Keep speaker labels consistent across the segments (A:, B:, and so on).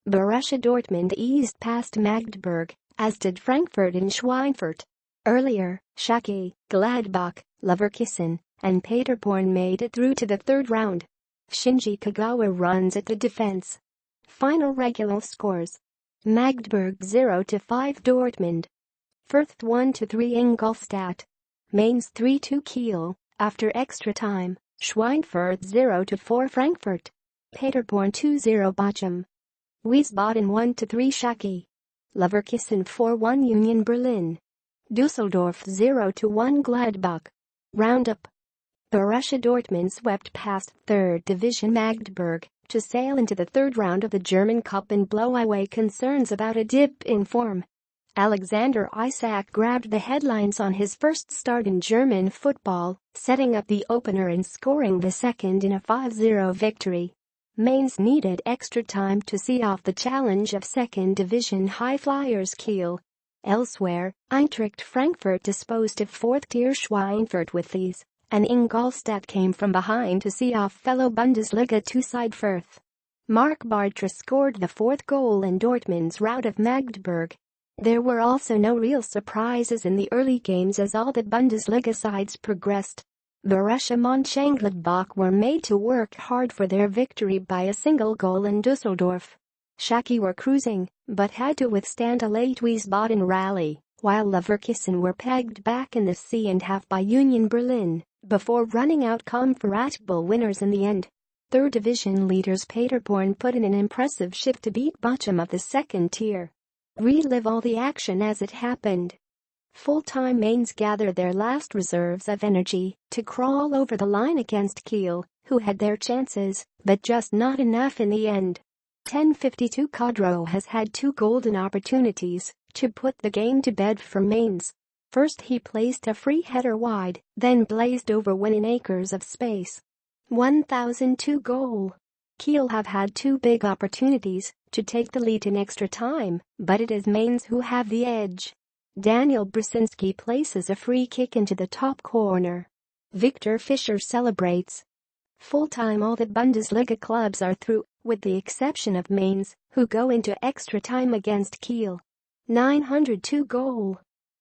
A: Borussia Dortmund eased past Magdeburg, as did Frankfurt and Schweinfurt. Earlier, Schalke, Gladbach, Leverkusen, and Paderborn made it through to the third round. Shinji Kagawa runs at the defense. Final regular scores: Magdeburg 0-5 Dortmund, Fürth 1-3 Ingolstadt, Mainz 3-2 Kiel. After extra time, Schweinfurt 0-4 Frankfurt, Paderborn 2-0 Bochum, Wiesbaden 1-3 Schalke, Leverkusen 4-1 Union Berlin, Düsseldorf 0-1 Gladbach. Roundup: Borussia Dortmund swept past third division Magdeburg to sail into the third round of the German Cup and blow away concerns about a dip in form. Alexander Isak grabbed the headlines on his first start in German football, setting up the opener and scoring the second in a 5-0 victory. Mainz needed extra time to see off the challenge of second division high flyers Kiel. Elsewhere, Eintracht Frankfurt disposed of fourth-tier Schweinfurt with ease, and Ingolstadt came from behind to see off fellow Bundesliga 2 side Fürth. Marc Bartra scored the fourth goal in Dortmund's rout of Magdeburg. There were also no real surprises in the early games as all the Bundesliga sides progressed. Borussia Mönchengladbach were made to work hard for their victory by a single goal in Düsseldorf. Schalke were cruising, but had to withstand a late Wiesbaden rally, while Leverkusen were pegged back in the C&F by Union Berlin, before running out comfortable winners in the end. Third division leaders Paderborn put in an impressive shift to beat Bochum of the second tier. Relive all the action as it happened. Full-time Mainz gathered their last reserves of energy to crawl over the line against Kiel, who had their chances, but just not enough in the end. 10:52 Kodro has had 2 golden opportunities to put the game to bed for Mainz. First he placed a free header wide, then blazed over one in acres of space. 1002 goal. Kiel have had 2 big opportunities to take the lead in extra time, but it is Mainz who have the edge. Daniel Brzezinski places a free kick into the top corner. Victor Fischer celebrates. Full-time all the Bundesliga clubs are through, with the exception of Mainz, who go into extra time against Kiel. 902 goal.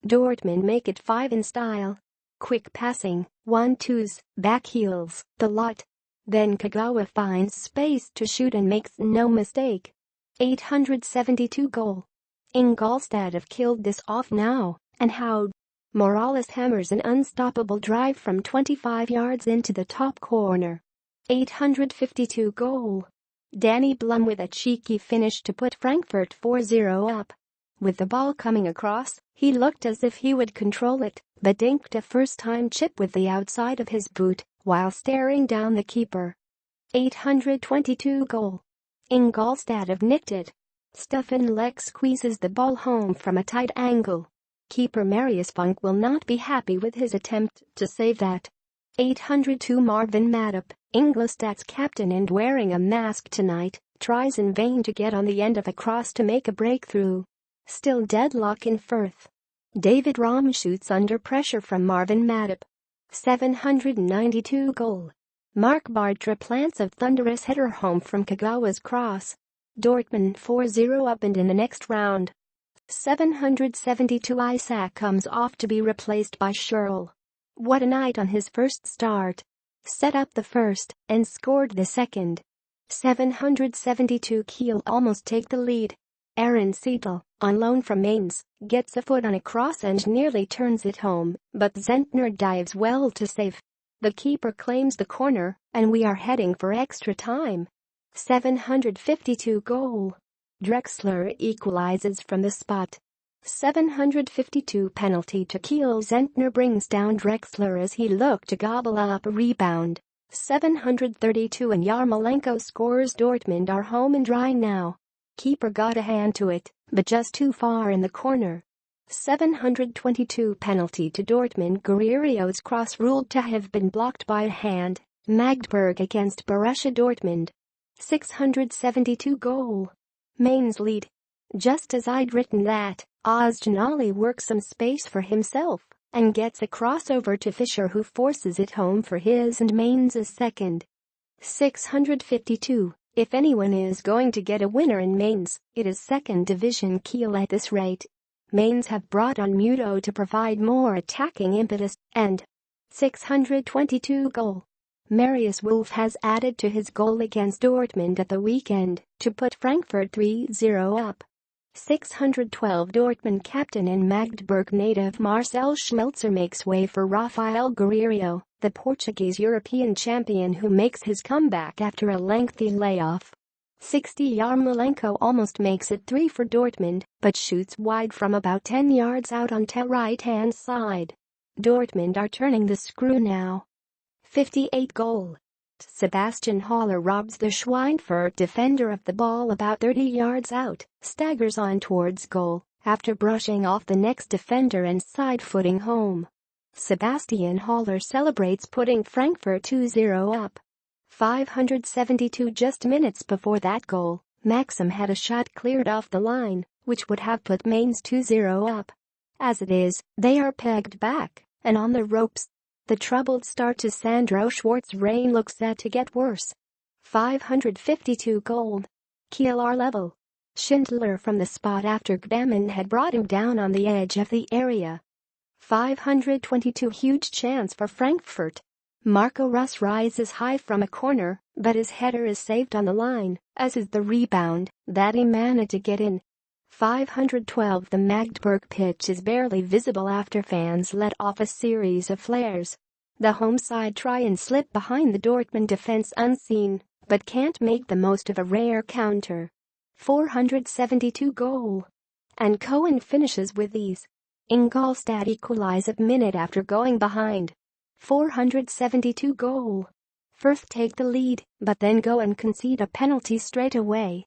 A: Dortmund make it 5 in style. Quick passing, 1-2s, back heels, the lot. Then Kagawa finds space to shoot and makes no mistake. 872 goal. Ingolstadt have killed this off now, and how? Morales hammers an unstoppable drive from 25 yards into the top corner. 852 goal. Danny Blum with a cheeky finish to put Frankfurt 4-0 up. With the ball coming across, he looked as if he would control it, but dinked a first-time chip with the outside of his boot while staring down the keeper. 822 goal. Ingolstadt have nicked it. Stefan Leck squeezes the ball home from a tight angle. Keeper Marius Funk will not be happy with his attempt to save that. 802 Marvin Matip, Ingolstadt's captain and wearing a mask tonight, tries in vain to get on the end of a cross to make a breakthrough. Still deadlock in Fürth. David Raum shoots under pressure from Marvin Matip. 792 goal. Marc Bartra plants a thunderous header home from Kagawa's cross. Dortmund 4-0 up and in the next round. 772 Isak comes off to be replaced by Schürrle. What a night on his first start. Set up the first and scored the second. 772 Kiel almost take the lead. Aaron Seidel, on loan from Mainz, gets a foot on a cross and nearly turns it home, but Zentner dives well to save. The keeper claims the corner, and we are heading for extra time. 752 goal. Drexler equalizes from the spot. 752 penalty to Kiel. Zentner brings down Drexler as he looked to gobble up a rebound. 732 and Yarmolenko scores. Dortmund are home and dry now. Keeper got a hand to it, but just too far in the corner. 722 penalty to Dortmund. Guerrero's cross ruled to have been blocked by a hand. Magdeburg against Borussia Dortmund. 672 goal. Mainz lead. Just as I'd written that, Ozjanali works some space for himself and gets a crossover to Fischer, who forces it home for his and Mainz's second. 652. If anyone is going to get a winner in Mainz, it is second division Kiel at this rate. Mainz have brought on Muto to provide more attacking impetus, and 622 goal. Marius Wolf has added to his goal against Dortmund at the weekend to put Frankfurt 3-0 up. 612 Dortmund captain and Magdeburg native Marcel Schmelzer makes way for Rafael Guerreiro, the Portuguese European champion who makes his comeback after a lengthy layoff. 60 Yarmolenko almost makes it 3 for Dortmund, but shoots wide from about 10 yards out on the right-hand side. Dortmund are turning the screw now. 58 goal. Sebastian Haller robs the Schweinfurt defender of the ball about 30 yards out, staggers on towards goal, after brushing off the next defender and side-footing home. Sebastian Haller celebrates putting Frankfurt 2-0 up. 572 just minutes before that goal, Maxim had a shot cleared off the line, which would have put Mainz 2-0 up. As it is, they are pegged back and on the ropes. The troubled start to Sandro Schwartz's reign looks set to get worse. 552 goal. Kiel are level. Schindler from the spot after Gbamin had brought him down on the edge of the area. 522 huge chance for Frankfurt. Marco Russ rises high from a corner, but his header is saved on the line, as is the rebound that he managed to get in. 512 The Magdeburg pitch is barely visible after fans let off a series of flares. The home side try and slip behind the Dortmund defense unseen, but can't make the most of a rare counter. 472 goal. And Cohen finishes with ease. Ingolstadt equalize a minute after going behind. 472 goal. Fürth take the lead, but then go and concede a penalty straight away.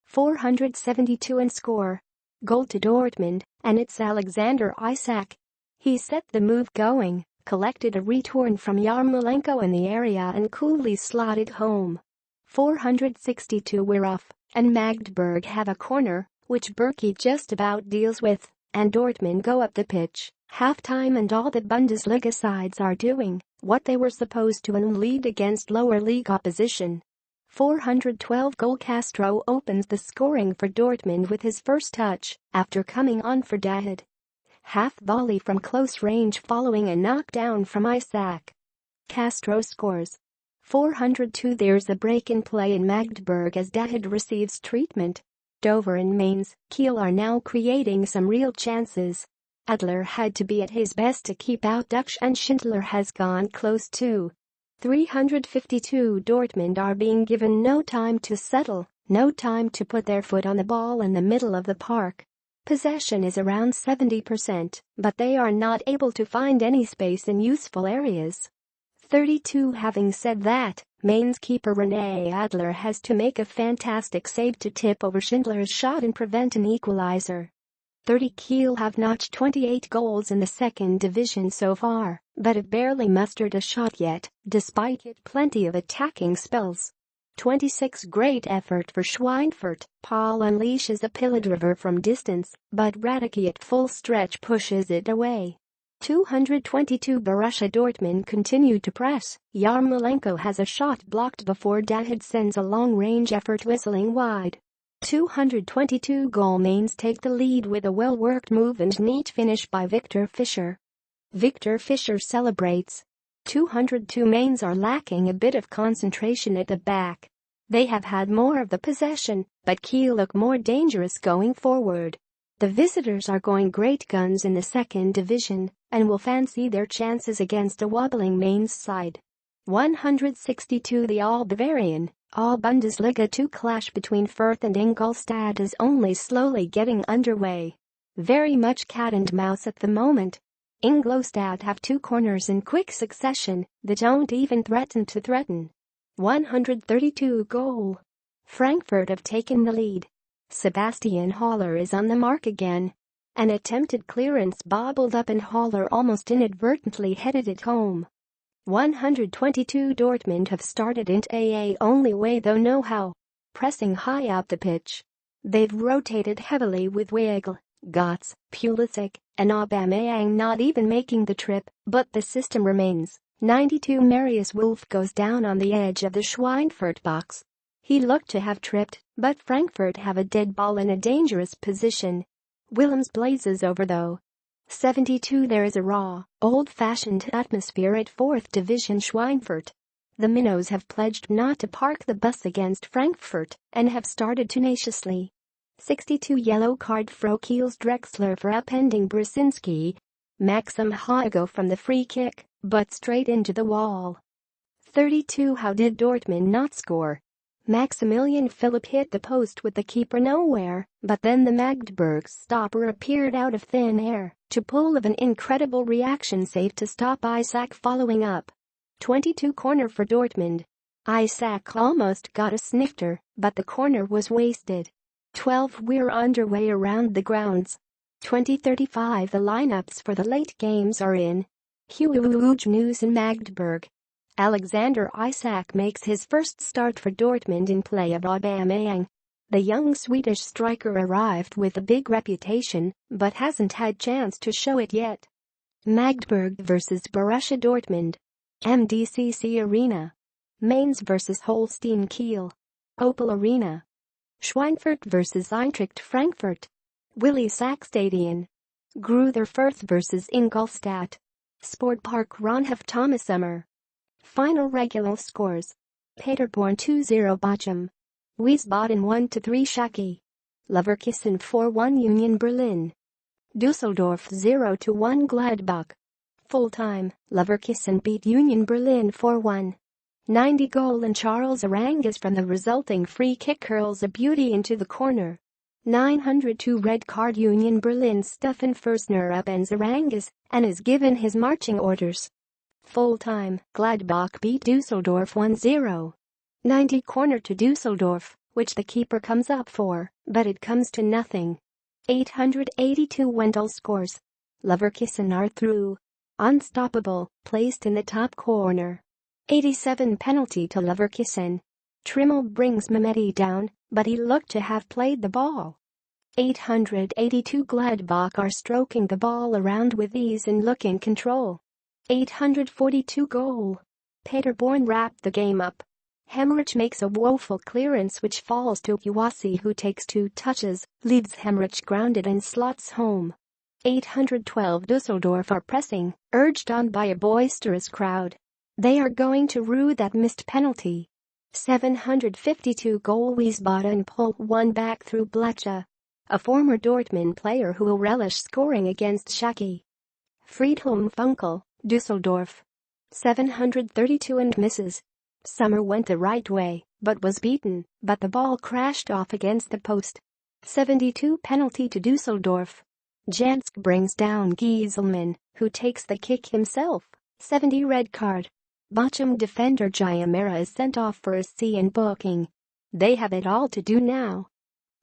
A: 472 and score. Goal to Dortmund, and it's Alexander Isak. He set the move going, collected a return from Yarmolenko in the area and coolly slotted home. 462 we're off, and Magdeburg have a corner, which Berkey just about deals with, and Dortmund go up the pitch. Halftime and all the Bundesliga sides are doing what they were supposed to and lead against lower league opposition. 412 goal. Castro opens the scoring for Dortmund with his first touch after coming on for Dahed. Half volley from close range following a knockdown from Isak. Castro scores. 402 There's a break in play in Magdeburg as Dahed receives treatment. Dover and Mainz, Kiel are now creating some real chances. Adler had to be at his best to keep out Dutch and Schindler has gone close too. 352 Dortmund are being given no time to settle, no time to put their foot on the ball in the middle of the park. Possession is around 70%, but they are not able to find any space in useful areas. 32 Having said that, Mainz keeper René Adler has to make a fantastic save to tip over Schindler's shot and prevent an equalizer. 30 Kiel have notched 28 goals in the second division so far, but have barely mustered a shot yet, despite plenty of attacking spells. 26 Great effort for Schweinfurt. Paul unleashes a pillage from distance, but Radicke at full stretch pushes it away. 222 Borussia Dortmund continued to press. Yarmolenko has a shot blocked before Dahed sends a long-range effort whistling wide. 222 goal. Mainz take the lead with a well-worked move and neat finish by Victor Fischer. Victor Fischer celebrates. 202 Mainz are lacking a bit of concentration at the back. They have had more of the possession, but Kiel look more dangerous going forward. The visitors are going great guns in the second division and will fancy their chances against a wobbling Mainz side. 162 The All-Bavarian, All-Bundesliga 2 clash between Fürth and Ingolstadt is only slowly getting underway. Very much cat and mouse at the moment. Ingolstadt have 2 corners in quick succession that don't even threaten. 132 goal. Frankfurt have taken the lead. Sebastian Haller is on the mark again. An attempted clearance bobbled up and Haller almost inadvertently headed it home. 122 Dortmund have started in a only way though know how. Pressing high up the pitch. They've rotated heavily with Weigl, Götze, Pulisic, and Aubameyang not even making the trip, but the system remains. 92 Marius Wolf goes down on the edge of the Schweinfurt box. He looked to have tripped, but Frankfurt have a dead ball in a dangerous position. Willems blazes over though. 72 There is a raw, old-fashioned atmosphere at 4th Division Schweinfurt. The Minnows have pledged not to park the bus against Frankfurt and have started tenaciously. 62 Yellow card for Kiel's Drexler for upending Brzezinski. Maxim Hago from the free kick, but straight into the wall. 32 How did Dortmund not score? Maximilian Philipp hit the post with the keeper nowhere, but then the Magdeburg stopper appeared out of thin air to pull of an incredible reaction save to stop Isak following up. 22 Corner for Dortmund. Isak almost got a snifter, but the corner was wasted. 12 We're underway around the grounds. 20:35 The lineups for the late games are in. Huge news in Magdeburg. Alexander Isak makes his first start for Dortmund in play of Aubameyang. The young Swedish striker arrived with a big reputation, but hasn't had chance to show it yet. Magdeburg vs Borussia Dortmund. MDCC Arena. Mainz vs Holstein Kiel. Opel Arena. Schweinfurt vs Eintracht Frankfurt. Willy Sack Stadion. Gruther Fürth vs Ingolstadt. Sportpark Ronhof Thomas Sommer. Final regular scores. Paderborn 2-0 Bochum. Wiesbaden 1-3 Schalke. Leverkusen 4-1 Union Berlin. Düsseldorf 0-1 Gladbach. Full-time, Leverkusen beat Union Berlin 4-1. 90 goal and Charles Arangues from the resulting free kick curls a beauty into the corner. 902 red card Union Berlin Stefan Fürstner upends Arangues and is given his marching orders. Full-time, Gladbach beat Düsseldorf 1-0. 90 corner to Düsseldorf, which the keeper comes up for, but it comes to nothing. 882 Wendell scores. Leverkusen are through. Unstoppable, placed in the top corner. 87 penalty to Leverkusen. Trimmel brings Mehmeti down, but he looked to have played the ball. 882 Gladbach are stroking the ball around with ease and look in control. 842 goal. Paderborn wrapped the game up. Hemrich makes a woeful clearance which falls to Uwasi, who takes 2 touches, leaves Hemrich grounded and slots home. 812 Düsseldorf are pressing, urged on by a boisterous crowd. They are going to rue that missed penalty. 752 goal Wiesbaden pull one back through Blacha. A former Dortmund player who will relish scoring against Schalke. Friedhelm Funkel, Düsseldorf. 732 and misses. Sommer went the right way, but was beaten, but the ball crashed off against the post. 72 penalty to Düsseldorf. Jansk brings down Gieselman, who takes the kick himself. 70 red card. Bochum defender Jayamera is sent off for a C in booking. They have it all to do now.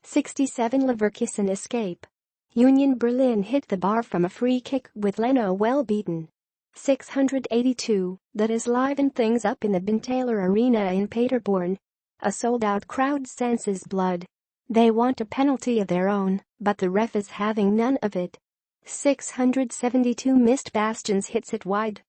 A: 67 Leverkusen escape. Union Berlin hit the bar from a free kick with Leno well beaten. 682 That is liven things up in the Benthaler Arena in Paderborn. A sold-out crowd senses blood. They want a penalty of their own, but the ref is having none of it. 672 missed Bastions hits it wide.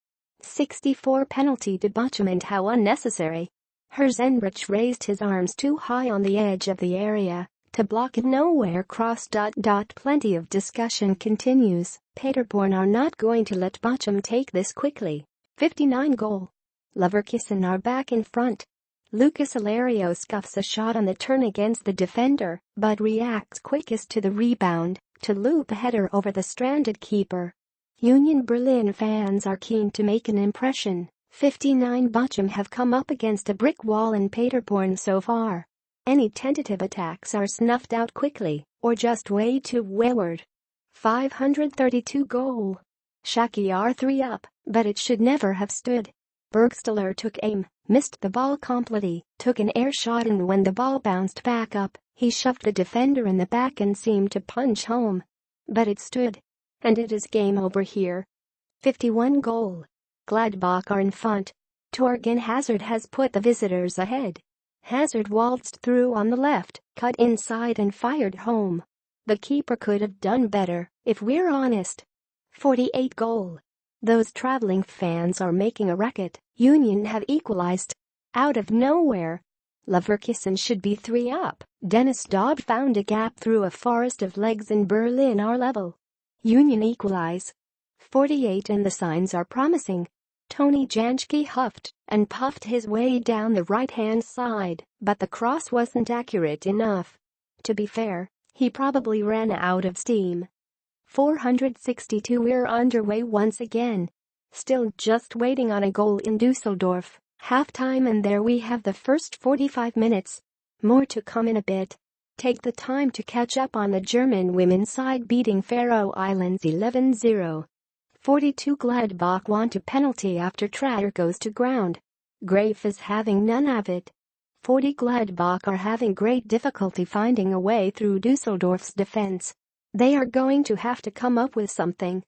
A: 64 penalty to Bochum, and how unnecessary. Herzenrich raised his arms too high on the edge of the area to block it nowhere cross. Plenty of discussion continues. Paderborn are not going to let Bochum take this quickly. 59 goal. Leverkusen are back in front. Lucas Alario scuffs a shot on the turn against the defender, but reacts quickest to the rebound to loop a header over the stranded keeper. Union Berlin fans are keen to make an impression. 59 Bochum have come up against a brick wall in Paderborn so far. Any tentative attacks are snuffed out quickly, or just way too wayward. 532 goal. Schalke are 3 up, but it should never have stood. Bergstaller took aim, missed the ball completely, took an air shot, and when the ball bounced back up, he shoved the defender in the back and seemed to punch home. But it stood. And it is game over here. 51 goal. Gladbach are in front. Torgan Hazard has put the visitors ahead. Hazard waltzed through on the left, cut inside and fired home. The keeper could have done better, if we're honest. 48 goal. Those traveling fans are making a racket. Union have equalized. Out of nowhere. Leverkusen should be 3 up. Dennis Dobb found a gap through a forest of legs in Berlin are level. Union equalize. 48 and the signs are promising. Tony Janschke huffed and puffed his way down the right-hand side, but the cross wasn't accurate enough. To be fair, he probably ran out of steam. 462 we're underway once again. Still just waiting on a goal in Düsseldorf. Halftime and there we have the first 45 minutes. More to come in a bit. Take the time to catch up on the German women's side beating Faroe Islands 11-0. 42 Gladbach want a penalty after Traore goes to ground. Graf is having none of it. 40 Gladbach are having great difficulty finding a way through Düsseldorf's defense. They are going to have to come up with something.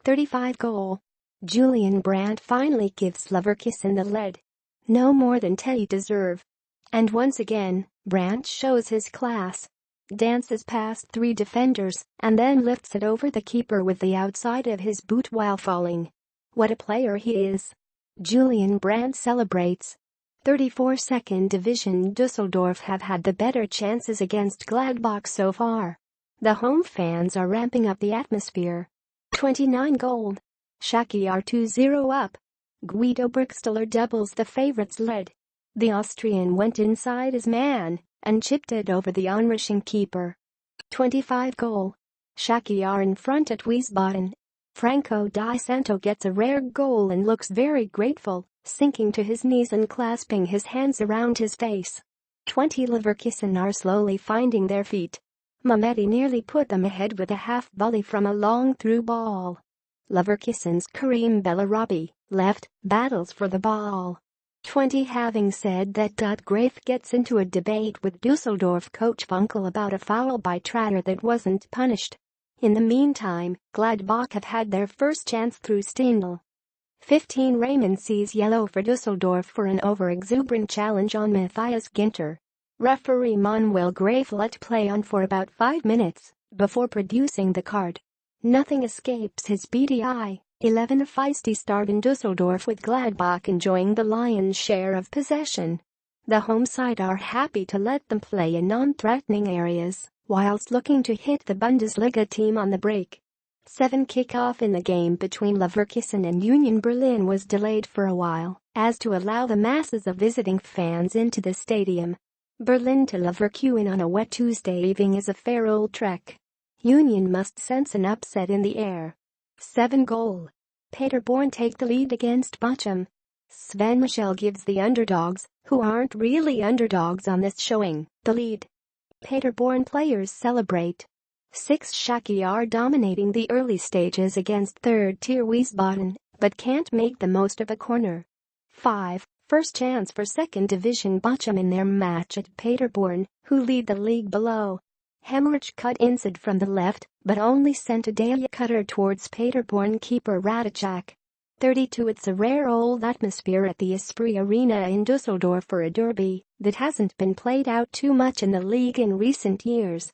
A: 35 goal. Julian Brandt finally gives Leverkusen the lead. No more than they deserve. And once again, Brandt shows his class. Dances past 3 defenders and then lifts it over the keeper with the outside of his boot while falling. What a player he is. Julian Brandt celebrates. 34 Second Division Düsseldorf have had the better chances against Gladbach so far. The home fans are ramping up the atmosphere. 29 goal. Schalke are 2-0 up. Guido Burgstaller doubles the favorites' lead. The Austrian went inside his man and chipped it over the onrushing keeper. 25 goal. Schalke are in front at Wiesbaden. Franco Di Santo gets a rare goal and looks very grateful, sinking to his knees and clasping his hands around his face. 20 Leverkusen are slowly finding their feet. Mehmeti nearly put them ahead with a half volley from a long through ball. Leverkusen's Karim Bellarabi, left, battles for the ball. 20 Having said that, Graf gets into a debate with Düsseldorf coach Funkel about a foul by Traore that wasn't punished. In the meantime, Gladbach have had their first chance through Stindl. 15 Raymond sees yellow for Düsseldorf for an over-exuberant challenge on Matthias Ginter. Referee Manuel Graf let play on for about 5 minutes before producing the card. Nothing escapes his beady eye. 11 A feisty start in Düsseldorf with Gladbach enjoying the lion's share of possession. The home side are happy to let them play in non-threatening areas, whilst looking to hit the Bundesliga team on the break. 7 Kickoff in the game between Leverkusen and Union Berlin was delayed for a while, as to allow the masses of visiting fans into the stadium. Berlin to Leverkusen on a wet Tuesday evening is a fair old trek. Union must sense an upset in the air. 7 goal. Paderborn take the lead against Bochum. Sven Michel gives the underdogs, who aren't really underdogs on this showing, the lead. Paderborn players celebrate. 6 Schalke are dominating the early stages against third-tier Wiesbaden, but can't make the most of a corner. 5 First chance for second division Bochum in their match at Paderborn, who lead the league below. Hemorrhage cut inside from the left, but only sent a dahlia cutter towards Paderborn keeper Radicek. 32 It's a rare old atmosphere at the Esprit Arena in Düsseldorf for a derby that hasn't been played out too much in the league in recent years.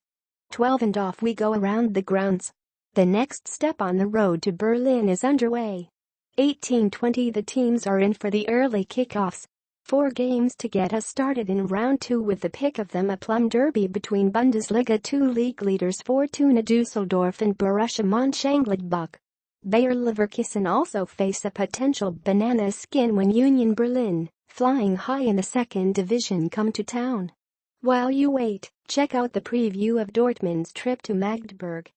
A: 12 And off we go around the grounds. The next step on the road to Berlin is underway. 18:20 The teams are in for the early kickoffs. 4 games to get us started in round 2 with the pick of them a plum derby between Bundesliga 2 league leaders Fortuna Düsseldorf and Borussia Mönchengladbach. Bayer Leverkusen also face a potential banana skin when Union Berlin, flying high in the second division, come to town. While you wait, check out the preview of Dortmund's trip to Magdeburg.